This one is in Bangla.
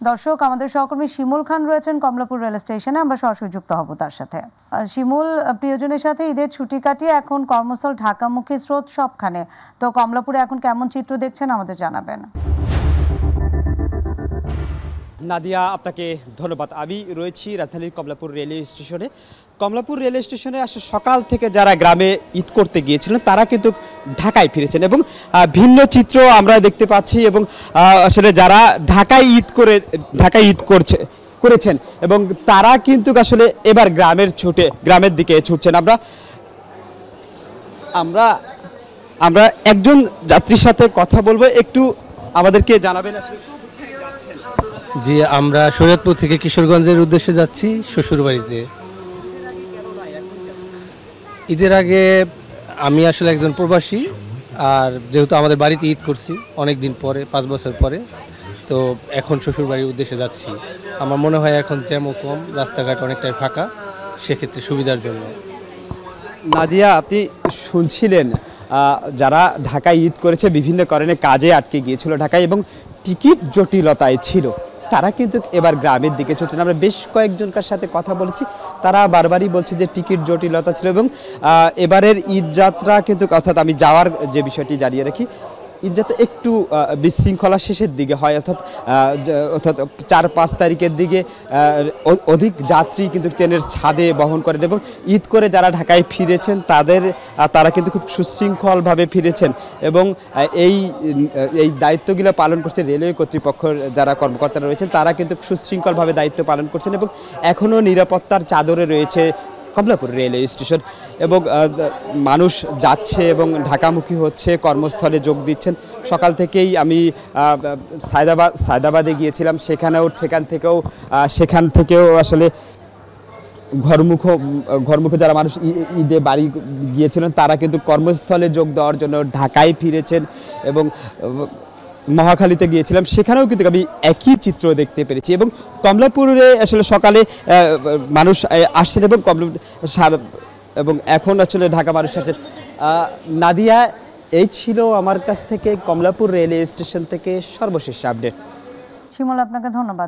দর্শক, আমাদের সহকর্মী শিমুল খান রয়েছেন কমলাপুর রেল স্টেশনে, আমরা সরাসরি যুক্ত হব তার সাথে। শিমুল, প্রিয়জনের সাথে ঈদের ছুটি কাটিয়ে এখন কর্মস্থল ঢাকামুখী স্রোত সবখানে, তো কমলাপুরে এখন কেমন চিত্র দেখছেন আমাদের জানাবেন। নাদিয়া, আপনাকে ধন্যবাদ। আমি রয়েছি রাজধানীর কমলাপুর রেলওয়ে স্টেশনে। কমলাপুর রেলওয়ে স্টেশনে আসলে সকাল থেকে যারা গ্রামে ঈদ করতে গিয়েছিলেন তারা কিন্তু ঢাকায় ফিরেছেন এবং ভিন্ন চিত্র আমরা দেখতে পাচ্ছি। এবং আসলে যারা ঢাকায় ঈদ করেছেন এবং তারা কিন্তু আসলে এবার গ্রামের দিকে ছুটছেন। আমরা একজন যাত্রীর সাথে কথা বলবো, একটু আমাদেরকে জানাবেন আসলে। জি, আমরা সৈয়দপুর থেকে কিশোরগঞ্জের উদ্দেশ্যে যাচ্ছি শ্বশুরবাড়িতে। ঈদের আগে আমি আসলে একজন প্রবাসী, আর যেহেতু আমাদের বাড়িতে ঈদ করছি অনেক দিন পরে, 5 বছর পরে, তো এখন শ্বশুরবাড়ির উদ্দেশ্যে যাচ্ছি। আমার মনে হয় এখন জ্যামও কম, রাস্তাঘাট অনেকটাই ফাঁকা, সেক্ষেত্রে সুবিধার জন্য। নাদিয়া, আপনি শুনছিলেন যারা ঢাকায় ঈদ করেছে বিভিন্ন কারণে কাজে আটকে গিয়েছিল ঢাকায় এবং টিকিট জটিলতায় ছিল, তারা কিন্তু এবার গ্রামের দিকে ছুটছেন। আমরা বেশ কয়েকজনকার সাথে কথা বলেছি, তারা বারবারই বলছে যে টিকিট জটিলতা ছিল এবং এবারের ঈদ যাত্রা কিন্তু, অর্থাৎ আমি যাওয়ার যে বিষয়টি জানিয়ে রাখি, ঈদ যাত্রা একটু বিশৃঙ্খলা শেষের দিকে হয়, অর্থাৎ 4-5 তারিখের দিকে অধিক যাত্রী কিন্তু ট্রেনের ছাদে বহন করেন এবং ঈদ করে যারা ঢাকায় ফিরেছেন তারা কিন্তু খুব সুশৃঙ্খলভাবে ফিরেছেন এবং এই দায়িত্বগুলো পালন করছে রেলওয়ে কর্তৃপক্ষের যারা কর্মকর্তারা রয়েছেন, তারা কিন্তু সুশৃঙ্খলভাবে দায়িত্ব পালন করছেন এবং এখনও নিরাপত্তার চাদরে রয়েছে কমলাপুর রেলওয়ে স্টেশন এবং মানুষ যাচ্ছে এবং ঢাকামুখী হচ্ছে, কর্মস্থলে যোগ দিচ্ছেন। সকাল থেকেই আমি সায়দাবাদে গিয়েছিলাম, সেখান থেকেও আসলে ঘরমুখো যারা মানুষ ঈদে বাড়ি গিয়েছিলেন তারা কিন্তু কর্মস্থলে যোগ দেওয়ার জন্য ঢাকায় ফিরেছেন এবং মহাখালীতে গিয়েছিলাম, সেখানেও কিন্তু আমি একই চিত্র দেখতে পেরেছি এবং কমলাপুরে আসলে সকালে মানুষ আসছেন এবং এখন আসলে ঢাকা মানুষ আসছেন। নাদিয়া, এই ছিল আমার কাছ থেকে কমলাপুর রেলওয়ে স্টেশন থেকে সর্বশেষ আপডেট। শিমুল, আপনাকে ধন্যবাদ।